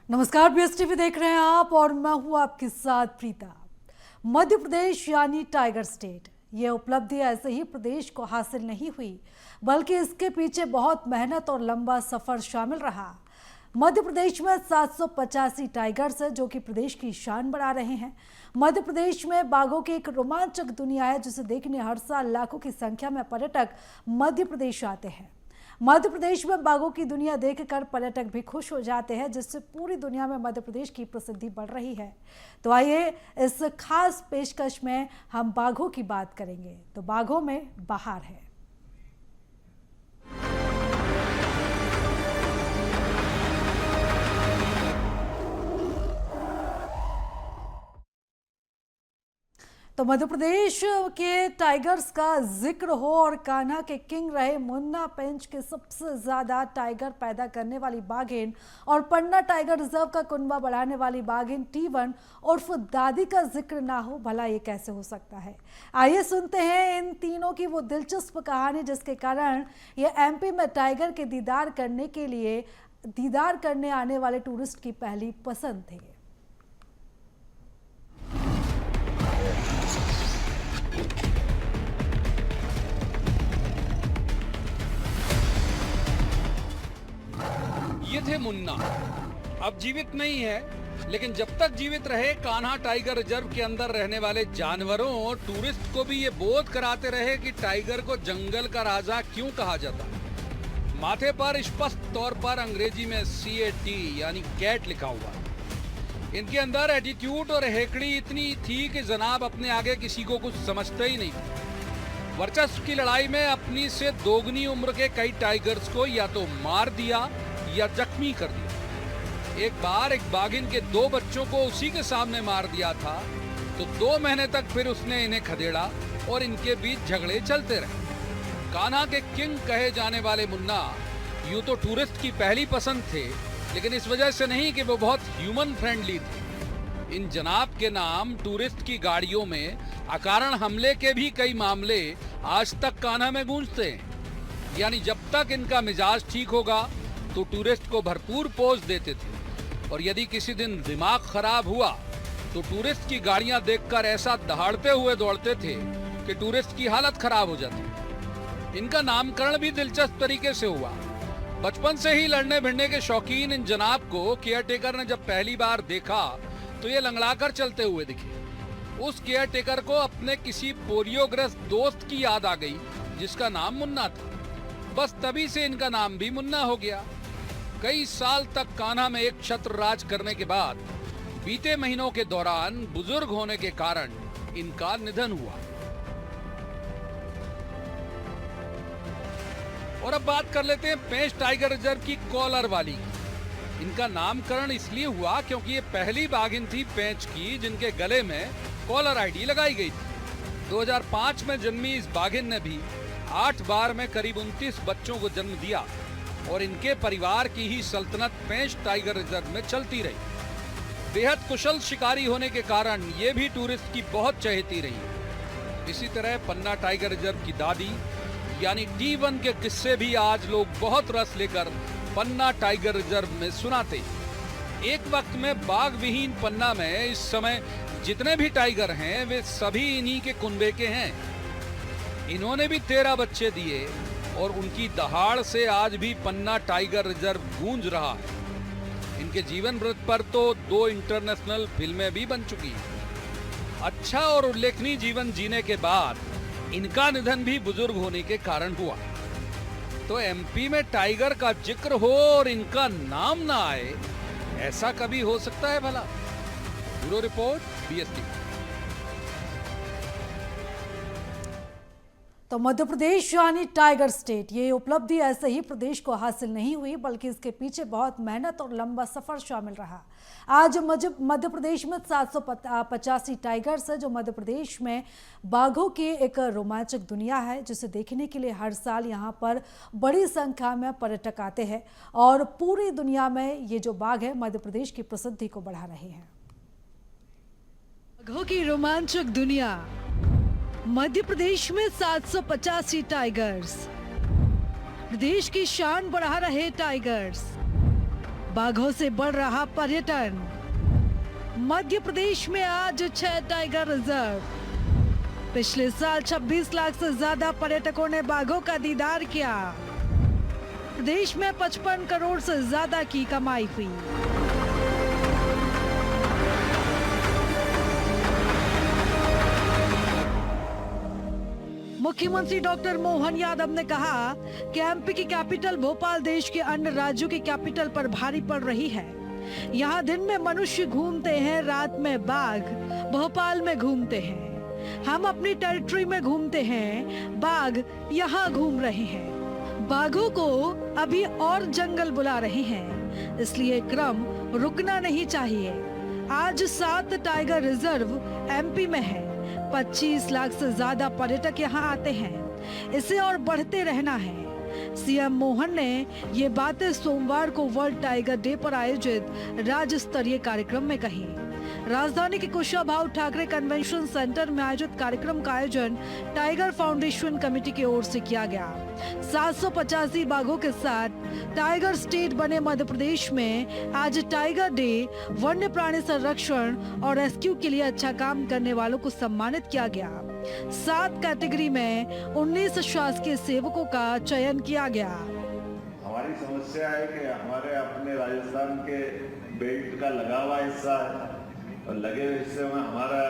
नमस्कार, BS TV देख रहे हैं आप और मैं हूं आपके साथ प्रीता। मध्य प्रदेश यानी टाइगर स्टेट, ये उपलब्धि ऐसे ही प्रदेश को हासिल नहीं हुई, बल्कि इसके पीछे बहुत मेहनत और लंबा सफर शामिल रहा। मध्य प्रदेश में 785 टाइगर्स है जो कि प्रदेश की शान बढ़ा रहे हैं। मध्य प्रदेश में बाघों की एक रोमांचक दुनिया है जिसे देखने हर साल लाखों की संख्या में पर्यटक मध्य प्रदेश आते हैं। मध्य प्रदेश में बाघों की दुनिया देखकर पर्यटक भी खुश हो जाते हैं, जिससे पूरी दुनिया में मध्य प्रदेश की प्रसिद्धि बढ़ रही है। तो आइए इस खास पेशकश में हम बाघों की बात करेंगे। तो बाघों में बहार है। तो मध्य प्रदेश के टाइगर्स का जिक्र हो और कान्हा के किंग रहे मुन्ना पेंच के सबसे ज्यादा टाइगर पैदा करने वाली बाघिन और पन्ना टाइगर रिजर्व का कुनबा बढ़ाने वाली बाघिन T1 उर्फ दादी का जिक्र ना हो, भला ये कैसे हो सकता है। आइए सुनते हैं इन तीनों की वो दिलचस्प कहानी जिसके कारण ये MP में टाइगर के दीदार करने आने वाले टूरिस्ट की पहली पसंद थे। ये थे मुन्ना। अब जीवित नहीं है, लेकिन जब तक जीवित रहे कान्हा टाइगर रिजर्व के अंदर रहने वाले जानवरों और टूरिस्ट को भी ये बोध कराते रहे कि टाइगर को जंगल का राजा क्यों कहा जाता है। माथे पर स्पष्ट तौर पर अंग्रेजी में CAT यानी कैट लिखा हुआ है। इनके अंदर एटीट्यूड और हेकड़ी इतनी थी कि जनाब अपने आगे किसी को कुछ समझते ही नहीं। वर्चस्व की लड़ाई में अपनी से दोगुनी उम्र के कई टाइगर्स को या तो मार दिया या जख्मी कर दिया। एक बार एक बाघिन के 2 बच्चों को उसी के सामने मार दिया था, तो 2 महीने तक फिर उसने इन्हें खदेड़ा और इनके बीच झगड़े चलते रहे। कान्हा के किंग कहे जाने वाले मुन्ना यूं तो टूरिस्ट की पहली पसंद थे, लेकिन इस वजह से नहीं कि वो बहुत ह्यूमन फ्रेंडली थे। इन जनाब के नाम टूरिस्ट की गाड़ियों में अकारण हमले के भी कई मामले आज तक कान्हा में गूंजते हैं। यानी जब तक इनका मिजाज ठीक होगा तो टूरिस्ट को भरपूर पोज देते थे, और यदि किसी दिन दिमाग खराब हुआ तो टूरिस्ट की गाड़ियां देखकर ऐसा दहाड़ते हुए दौड़ते थे कि टूरिस्ट की हालत खराब हो जाती। इनका नामकरण भी दिलचस्प तरीके से हुआ। बचपन से ही लड़ने भिड़ने के शौकीन इन जनाब को केयरटेकर ने जब पहली बार देखा तो ये लंगड़ाकर चलते हुए दिखे। उस केयरटेकर को अपने किसी पोलियोग्रस्त दोस्त की याद आ गई जिसका नाम मुन्ना था। बस तभी से इनका नाम भी मुन्ना हो गया। कई साल तक कान्हा में एक छत्र राज करने के बाद बीते महीनों के दौरान बुजुर्ग होने के कारण इनका निधन हुआ। और अब बात कर लेते हैं पेंच टाइगर रिजर्व की कॉलर वाली। इनका नामकरण इसलिए हुआ क्योंकि ये पहली बाघिन थी पेंच की जिनके गले में कॉलर आईडी लगाई गई थी। 2005 में जन्मी इस बाघिन ने भी 8 बार में करीब 29 बच्चों को जन्म दिया, और इनके परिवार की ही सल्तनत पेंच टाइगर रिजर्व में चलती रही। बेहद कुशल शिकारी होने के कारण ये भी टूरिस्ट की बहुत चहेती रही। इसी तरह पन्ना टाइगर रिजर्व की दादी यानी T1 के किस्से भी आज लोग बहुत रस लेकर पन्ना टाइगर रिजर्व में सुनाते। एक वक्त में बाघ विहीन पन्ना में इस समय जितने भी टाइगर हैं वे सभी इन्हीं के कुनबे के हैं। इन्होंने भी 13 बच्चे दिए और उनकी दहाड़ से आज भी पन्ना टाइगर रिजर्व गूंज रहा है। इनके जीवन वृत्त पर तो 2 इंटरनेशनल फिल्में भी बन चुकी हैं। अच्छा और उल्लेखनीय जीवन जीने के बाद इनका निधन भी बुजुर्ग होने के कारण हुआ। तो MP में टाइगर का जिक्र हो और इनका नाम ना आए, ऐसा कभी हो सकता है भला? Bureau report, BS TV. तो मध्य प्रदेश यानी टाइगर स्टेट, ये उपलब्धि ऐसे ही प्रदेश को हासिल नहीं हुई, बल्कि इसके पीछे बहुत मेहनत और लंबा सफर शामिल रहा। आज मध्य प्रदेश में 785 टाइगर्स है जो मध्य प्रदेश में बाघों की एक रोमांचक दुनिया है जिसे देखने के लिए हर साल यहाँ पर बड़ी संख्या में पर्यटक आते हैं, और पूरी दुनिया में ये जो बाघ है मध्य प्रदेश की प्रसिद्धि को बढ़ा रहे हैं। बाघों की रोमांचक दुनिया, मध्य प्रदेश में 785 टाइगर्स, प्रदेश की शान बढ़ा रहे टाइगर्स। बाघों से बढ़ रहा पर्यटन। मध्य प्रदेश में आज 6 टाइगर रिजर्व। पिछले साल 26 लाख से ज्यादा पर्यटकों ने बाघों का दीदार किया। प्रदेश में 55 करोड़ से ज्यादा की कमाई हुई। मुख्यमंत्री डॉक्टर मोहन यादव ने कहा कि एमपी की कैपिटल भोपाल देश के अन्य राज्यों की कैपिटल पर भारी पड़ रही है। यहाँ दिन में मनुष्य घूमते हैं, रात में बाघ भोपाल में घूमते हैं। हम अपनी टेरिटरी में घूमते हैं, बाघ यहाँ घूम रहे हैं। बाघों को अभी और जंगल बुला रहे हैं, इसलिए क्रम रुकना नहीं चाहिए। आज 7 टाइगर रिजर्व एमपी में है। 25 लाख से ज्यादा पर्यटक यहाँ आते हैं। इसे और बढ़ते रहना है। सीएम मोहन ने ये बातें सोमवार को वर्ल्ड टाइगर डे पर आयोजित राज्य स्तरीय कार्यक्रम में कही। राजधानी के कुशाभाऊ ठाकरे कन्वेंशन सेंटर में आयोजित कार्यक्रम का आयोजन टाइगर फाउंडेशन कमेटी की ओर से किया गया। 785 बाघों के साथ टाइगर स्टेट बने मध्य प्रदेश में आज टाइगर डे वन्य प्राणी संरक्षण और रेस्क्यू के लिए अच्छा काम करने वालों को सम्मानित किया गया। 7 कैटेगरी में 19 शासकीय सेवकों का चयन किया गया। हमारी समस्या है कि हमारे अपने राजस्थान के बेल्ट का लगा हुआ हिस्सा है और लगे हुए हिस्से में हमारा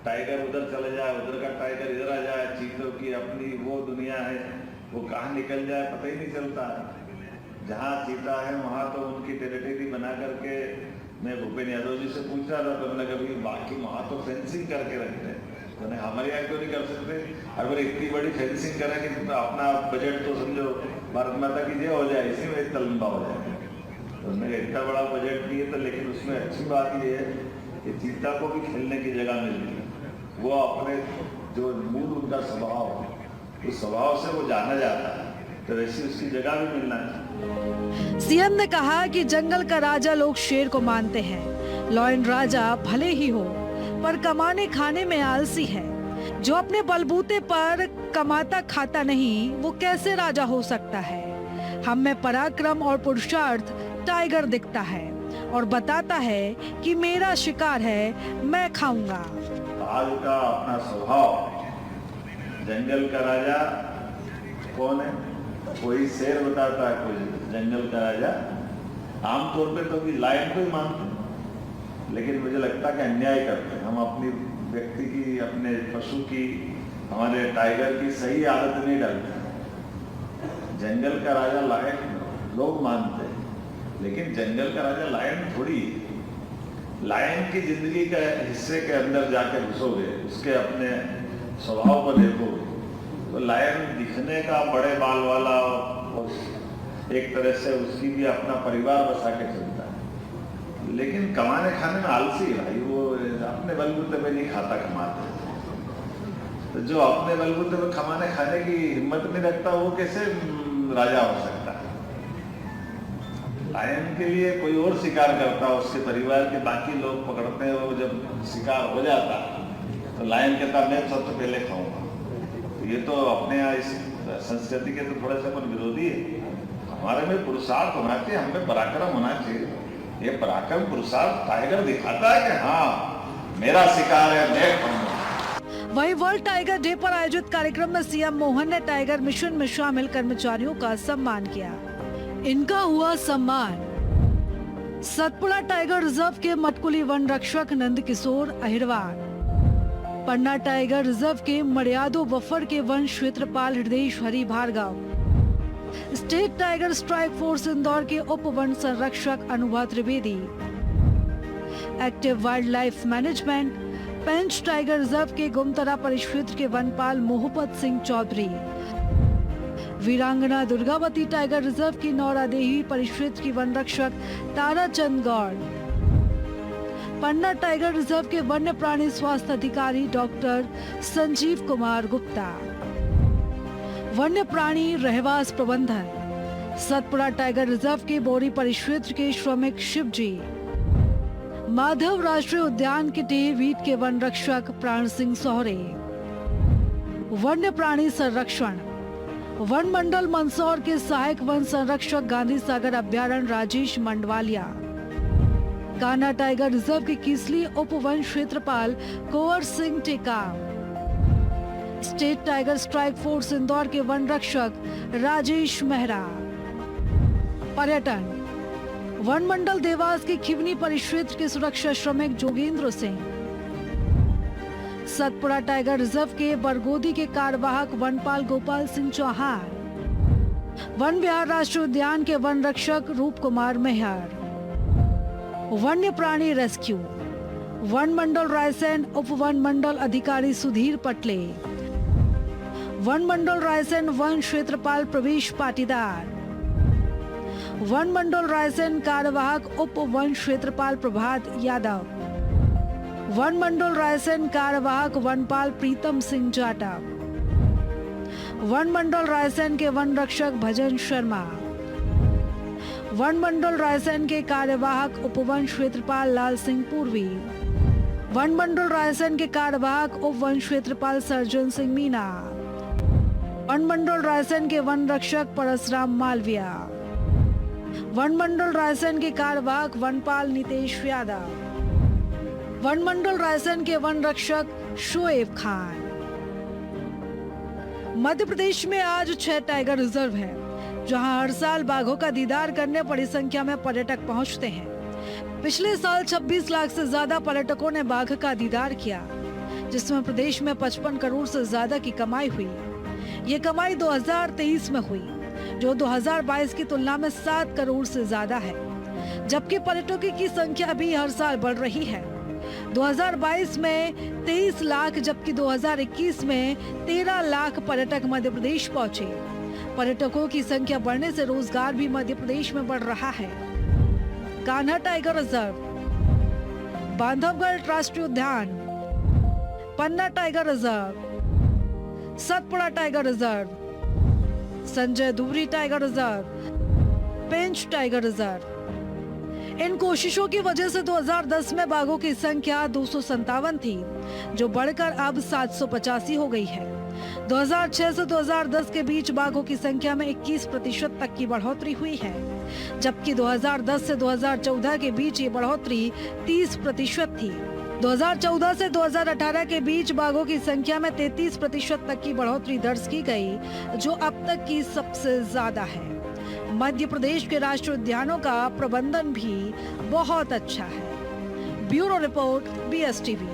टाइगर उधर चले जाए, उधर का टाइगर इधर आ जाए। चीतों की अपनी वो दुनिया है, वो कहाँ निकल जाए पता ही नहीं चलता है। जहाँ चीता है वहाँ तो उनकी टेरिटरी बना करके मैं भूपेन यादव जी से पूछ रहा था तो मैंने कभी बाकी वहाँ तो फेंसिंग करके रखते हैं, तो हमारे यहाँ क्यों नहीं कर सकते? अगर इतनी बड़ी फेंसिंग करें कि अपना बजट तो समझो भारत माता की जय हो जाए, इसी में इतना लंबा हो जाए। तो उन्होंने इतना बड़ा बजट दिए तो, लेकिन उसमें अच्छी बात ये है कि चीता को भी खेलने की जगह मिलती है। वो अपने जो मूल उनका स्वभाव है, उस स्वभाव से वो जाना जाता है, तो वैसी उसकी जगह भी मिलना चाहिए। सीएम ने कहा कि जंगल का राजा लोग शेर को मानते हैं। लॉयन राजा भले ही हो, पर कमाने खाने में आलसी है। जो अपने बलबूते पर कमाता खाता नहीं, वो कैसे राजा हो सकता है? हम में पराक्रम और पुरुषार्थ टाइगर दिखता है और बताता है कि मेरा शिकार है, मैं खाऊंगा। बाघ का अपना स्वभाव, जंगल का राजा कौन है? कोई शेर बताता है, कोई जंगल का राजा। आमतौर पे तो भी लायन को ही मानते हैं, लेकिन मुझे लगता है कि अन्याय करते हैं। हम अपनी व्यक्ति की, अपने पशु की, हमारे टाइगर की सही आदत नहीं डालते। जंगल का राजा लायन लोग मानते हैं, लेकिन जंगल का राजा लायन थोड़ी है। लायन की जिंदगी के हिस्से के अंदर जाकर घुसोगे, उसके अपने स्वभाव को देखोगे, तो लायन दिखने का बड़े बाल वाला और एक तरह से उसकी भी अपना परिवार बसा के चलता है, लेकिन कमाने खाने में आलसी है भाई। वो अपने बलबूते पे नहीं खाता, कमाते। तो जो अपने बलबूते पे कमाने खाने की हिम्मत नहीं रखता, वो कैसे राजा हो सकता है? लायन के लिए कोई और शिकार करता, उसके परिवार के बाकी लोग पकड़ते हैं। वो जब शिकार हो जाता तो लायन कहता मैं सबसे पहले खाऊंगा। तो ये तो अपने यहाँ इस संस्कृति के तो थोड़े से अपन विरोधी है। हमारे में पुरुषार्थ होना चाहिए, हमें पराक्रम होना चाहिए। ये पराक्रम पुरुषार्थ टाइगर दिखाता है कि हाँ मेरा शिकार है, मैं खाऊंगा। वहीं वर्ल्ड टाइगर डे पर आयोजित कार्यक्रम में सीएम मोहन ने टाइगर मिशन में शामिल कर्मचारियों का सम्मान किया। इनका हुआ सम्मान सतपुड़ा टाइगर रिजर्व के मटकुली वन रक्षक नंद किशोर अहिरवार, पन्ना टाइगर रिजर्व के मर्यादो बफर के वन क्षेत्रपाल Hridayesh Hari Bhargava, state tiger strike force Indore के उप वन संरक्षक Anubhav Trivedi, active wildlife management Pench tiger reserve के गुमतरा परिक्षेत्र के वनपाल मोहब्बत सिंह चौधरी, वीरांगना दुर्गावती टाइगर रिजर्व की नौरादेही परिक्षेत्र की वन रक्षक ताराचंद गौड़, पन्ना टाइगर रिजर्व के वन्य प्राणी स्वास्थ्य अधिकारी डॉक्टर संजीव कुमार गुप्ता, वन्य प्राणी रहवास प्रबंधन सतपुड़ा टाइगर रिजर्व के बोरी परिक्षेत्र के श्रमिक शिवजी, माधव राष्ट्रीय उद्यान के टेहवीट के वन रक्षक प्राण सिंह सोहरे, वन्य प्राणी संरक्षण वन मंडल मंदसौर के सहायक वन संरक्षक गांधी सागर अभ्यारण्य राजेश मंडवालिया, कान्हा टाइगर रिजर्व के किसली उप वन क्षेत्रपाल Kunwar Singh Tekam, state tiger strike force Indore के वन रक्षक राजेश मेहरा। पर्यटन, वन मंडल देवास के खिवनी परिक्षेत्र के सुरक्षा श्रमिक जोगेंद्र सिंह, सतपुड़ा टाइगर रिजर्व के बरगोदी के कार्यवाहक वनपाल गोपाल सिंह चौहान, वन विहार राष्ट्रीय उद्यान के वन रक्षक रूप कुमार मेहर, वन्य प्राणी रेस्क्यू, वन मंडल रायसेन उप वन मंडल अधिकारी सुधीर पटले, वन मंडल रायसेन वन क्षेत्रपाल प्रवेश पाटीदार, वन मंडल रायसेन कार्यवाहक उप वन क्षेत्रपाल प्रभात यादव, वन मंडल रायसेन कार्यवाहक वनपाल प्रीतम सिंह जाटा, वन मंडल रायसेन के वन रक्षक भजन शर्मा, वन मंडल रायसेन के कार्यवाहक उपवन क्षेत्रपाल लाल सिंह पूर्वी, वन मंडल रायसेन के कार्यवाहक उप वन क्षेत्रपाल सर्जन सिंह मीना, वन मंडल रायसेन के वन रक्षक परसराम मालविया, वन मंडल रायसेन के कार्यवाहक वनपाल नितेश यादव, वन मंडल रायसेन के वन रक्षक शोएब खान। मध्य प्रदेश में आज 6 टाइगर रिजर्व है, जहां हर साल बाघों का दीदार करने बड़ी संख्या में पर्यटक पहुंचते हैं। पिछले साल 26 लाख से ज्यादा पर्यटकों ने बाघ का दीदार किया, जिसमें प्रदेश में 55 करोड़ से ज्यादा की कमाई हुई। ये कमाई 2023 में हुई, जो 2022 की तुलना में 7 करोड़ से ज्यादा है, जबकि पर्यटकों की संख्या भी हर साल बढ़ रही है। 2022 में 23 लाख जबकि 2021 में 13 लाख पर्यटक मध्य प्रदेश पहुंचे। पर्यटकों की संख्या बढ़ने से रोजगार भी मध्य प्रदेश में बढ़ रहा है। कान्हा टाइगर रिजर्व, बांधवगढ़ राष्ट्रीय उद्यान, Panna tiger reserve, Satpura tiger reserve, Sanjay Dubri tiger reserve, Pench tiger reserve. इन कोशिशों की वजह से 2010 में बाघों की संख्या 257 थी, जो बढ़कर अब 785 हो गई है। 2006 से 2010 के बीच बाघों की संख्या में 21% तक की बढ़ोतरी हुई है, जबकि 2010 से 2014 के बीच ये बढ़ोतरी 30% थी। 2014 से 2018 के बीच बाघों की संख्या में 33% तक की बढ़ोतरी दर्ज की गई, जो अब तक की सबसे ज्यादा है। मध्य प्रदेश के राष्ट्रीय उद्यानों का प्रबंधन भी बहुत अच्छा है। Bureau report, BSTV।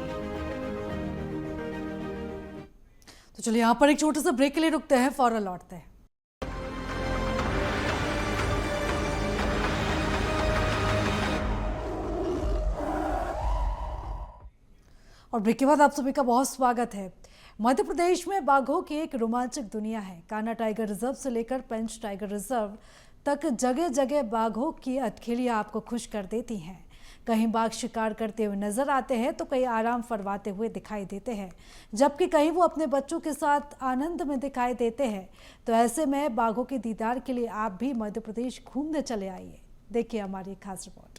तो चलिए यहाँ पर एक छोटे से ब्रेक के लिए रुकते हैं, फौरन लौटते हैं। और ब्रेक के बाद आप सभी का बहुत स्वागत है। मध्य प्रदेश में बाघों की एक रोमांचक दुनिया है। कान्हा टाइगर रिजर्व से लेकर पेंच टाइगर रिजर्व तक जगह जगह बाघों की अटखेलियां आपको खुश कर देती हैं। कहीं बाघ शिकार करते हुए नजर आते हैं तो कहीं आराम फरमाते हुए दिखाई देते हैं, जबकि कहीं वो अपने बच्चों के साथ आनंद में दिखाई देते हैं। तो ऐसे में बाघों के दीदार के लिए आप भी मध्य प्रदेश घूमने चले आइए। देखिए हमारी खास रिपोर्ट।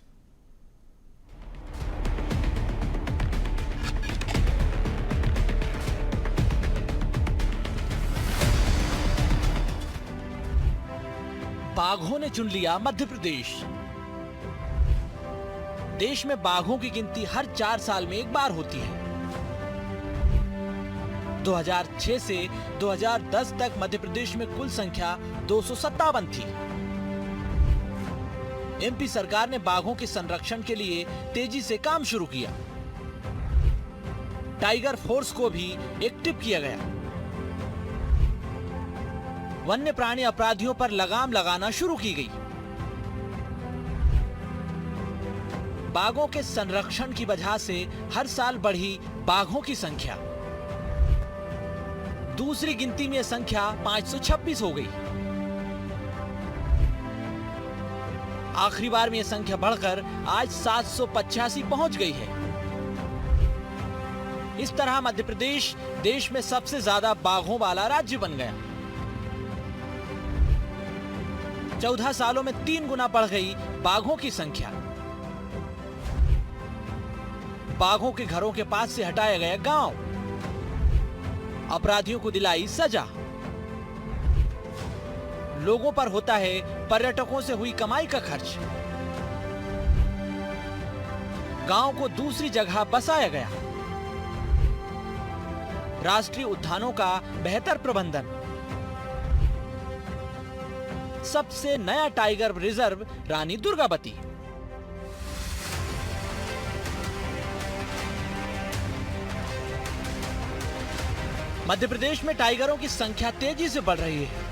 बाघों ने चुन लिया मध्य प्रदेश। देश में बाघों की गिनती हर 4 साल में एक बार होती है। 2006 से 2010 तक मध्य प्रदेश में कुल संख्या 257 थी। MP सरकार ने बाघों के संरक्षण के लिए तेजी से काम शुरू किया। टाइगर फोर्स को भी एक्टिव किया गया। वन्य प्राणी अपराधियों पर लगाम लगाना शुरू की गई। बाघों के संरक्षण की वजह से हर साल बढ़ी बाघों की संख्या। दूसरी गिनती में संख्या 526 हो गई। आखिरी बार में यह संख्या बढ़कर आज 785 पहुंच गई है। इस तरह मध्य प्रदेश देश में सबसे ज्यादा बाघों वाला राज्य बन गया। 14 सालों में 3 गुना बढ़ गई बाघों की संख्या। बाघों के घरों के पास से हटाया गया गांव। अपराधियों को दिलाई सजा। लोगों पर होता है पर्यटकों से हुई कमाई का खर्च। गांव को दूसरी जगह बसाया गया। राष्ट्रीय उद्यानों का बेहतर प्रबंधन। सबसे नया टाइगर रिजर्व रानी दुर्गावती। मध्य प्रदेश में टाइगरों की संख्या तेजी से बढ़ रही है।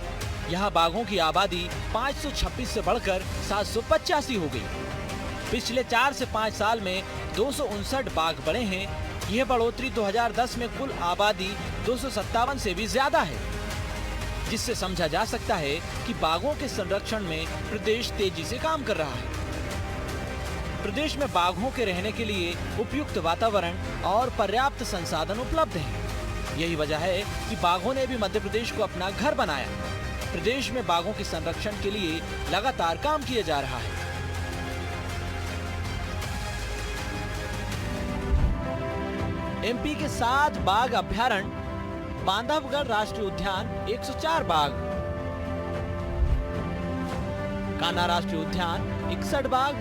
यहाँ बाघों की आबादी 526 से बढ़कर 785 हो गई। पिछले 4 से 5 साल में 259 बाघ बढ़े हैं। यह बढ़ोतरी 2010 में कुल आबादी 257 से भी ज्यादा है, जिससे समझा जा सकता है कि बाघों के संरक्षण में प्रदेश तेजी से काम कर रहा है। प्रदेश में बाघों के रहने के लिए उपयुक्त वातावरण और पर्याप्त संसाधन उपलब्ध हैं। यही वजह है कि बाघों ने भी मध्य प्रदेश को अपना घर बनाया। प्रदेश में बाघों के संरक्षण के लिए लगातार काम किया जा रहा है। एमपी के 7 बाघ अभ्यारण्य, बांधवगढ़ राष्ट्रीय उद्यान 104 बाघ, कान्हा राष्ट्रीय उद्यान 61 बाघ,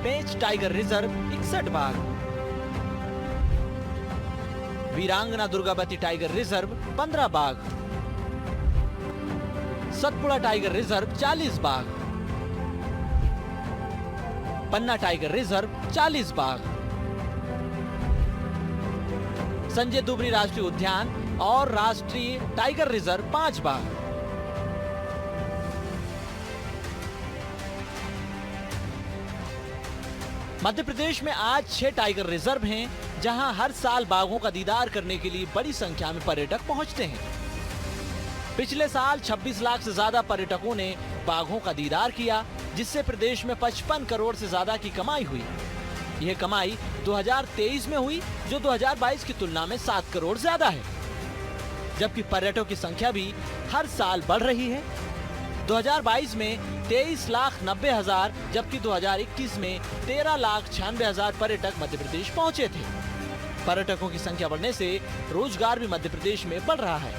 पेंच टाइगर रिजर्व 61 बाघ, वीरांगना दुर्गावती टाइगर रिजर्व 15 बाघ, सतपुड़ा टाइगर रिजर्व 40 बाघ, पन्ना टाइगर रिजर्व 40 बाघ, संजय दुबरी राष्ट्रीय उद्यान और राष्ट्रीय टाइगर रिजर्व 5 बाघ। मध्य प्रदेश में आज 6 टाइगर रिजर्व हैं, जहां हर साल बाघों का दीदार करने के लिए बड़ी संख्या में पर्यटक पहुंचते हैं। पिछले साल 26 लाख से ज्यादा पर्यटकों ने बाघों का दीदार किया, जिससे प्रदेश में 55 करोड़ से ज्यादा की कमाई हुई। यह कमाई 2023 में हुई, जो 2022 की तुलना में 7 करोड़ ज्यादा है। जबकि पर्यटकों की संख्या भी हर साल बढ़ रही है। 2022 में 23,90,000, जबकि 2021 में 13,96,000 पर्यटक मध्य प्रदेश पहुंचे थे। पर्यटकों की संख्या बढ़ने से रोजगार भी मध्य प्रदेश में बढ़ रहा है।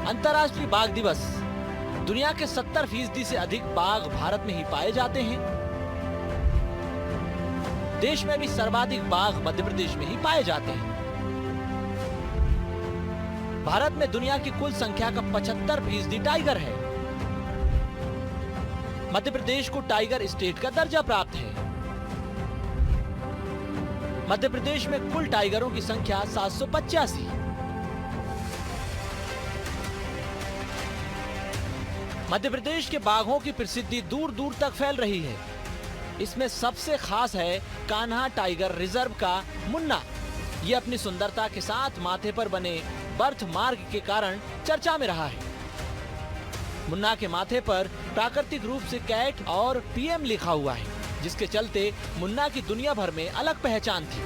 अंतर्राष्ट्रीय बाघ दिवस। दुनिया के 70% से अधिक बाघ भारत में ही पाए जाते हैं। देश में भी सर्वाधिक बाघ मध्य प्रदेश में ही पाए जाते हैं। भारत में दुनिया की कुल संख्या का 75% टाइगर है। मध्य प्रदेश को टाइगर स्टेट का दर्जा प्राप्त है। मध्य प्रदेश में कुल टाइगरों की संख्या 785। मध्य प्रदेश के बाघों की प्रसिद्धि दूर दूर तक फैल रही है। इसमें सबसे खास है कान्हा टाइगर रिजर्व का मुन्ना। ये अपनी सुंदरता के साथ माथे पर बने बर्थ मार्क के कारण चर्चा में रहा है। मुन्ना के माथे पर प्राकृतिक रूप से कैट और पीएम लिखा हुआ है, जिसके चलते मुन्ना की दुनिया भर में अलग पहचान थी।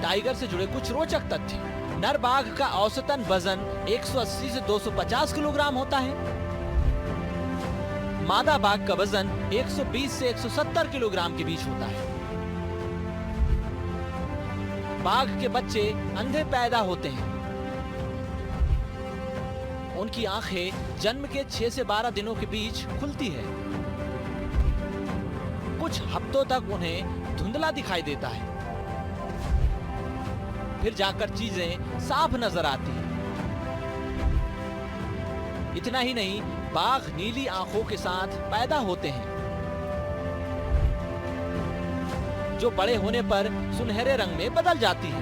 टाइगर से जुड़े कुछ रोचक तथ्य। नर बाघ का औसतन वजन 180 से 250 किलोग्राम होता है। मादा बाघ का वजन 120 से 170 किलोग्राम के बीच होता है। बाघ के बच्चे अंधे पैदा होते हैं। उनकी आंखें जन्म के 6 से 12 दिनों के बीच खुलती है। कुछ हफ्तों तक उन्हें धुंधला दिखाई देता है, फिर जाकर चीजें साफ नजर आती हैं। इतना ही नहीं, बाघ नीली आंखों के साथ पैदा होते हैं, जो बड़े होने पर सुनहरे रंग में बदल जाती है।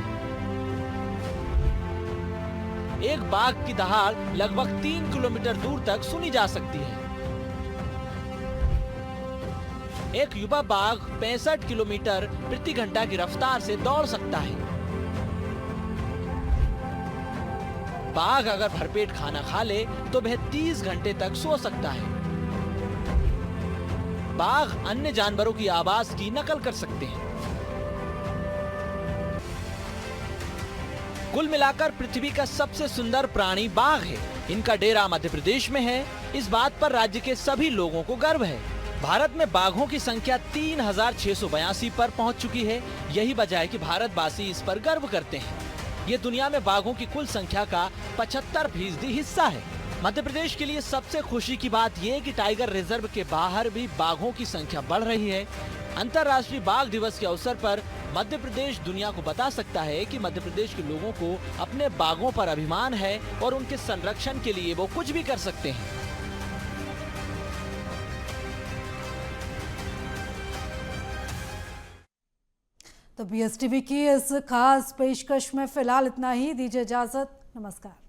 एक बाघ की दहाड़ लगभग 3 किलोमीटर दूर तक सुनी जा सकती है। एक युवा बाघ 65 किलोमीटर प्रति घंटा की रफ्तार से दौड़ सकता है। बाघ अगर भरपेट खाना खा ले तो वह 30 घंटे तक सो सकता है। बाघ अन्य जानवरों की आवाज की नकल कर सकते हैं। कुल मिलाकर पृथ्वी का सबसे सुंदर प्राणी बाघ है। इनका डेरा मध्य प्रदेश में है। इस बात पर राज्य के सभी लोगों को गर्व है। भारत में बाघों की संख्या 3682 पर पहुंच चुकी है। यही वजह है कि भारतवासी इस पर गर्व करते हैं। ये दुनिया में बाघों की कुल संख्या का 75% हिस्सा है। मध्य प्रदेश के लिए सबसे खुशी की बात यह कि टाइगर रिजर्व के बाहर भी बाघों की संख्या बढ़ रही है। अंतर्राष्ट्रीय बाघ दिवस के अवसर पर मध्य प्रदेश दुनिया को बता सकता है कि मध्य प्रदेश के लोगों को अपने बाघों पर अभिमान है और उनके संरक्षण के लिए वो कुछ भी कर सकते हैं। तो BSTV की इस खास पेशकश में फिलहाल इतना ही। दीजिए इजाजत। नमस्कार।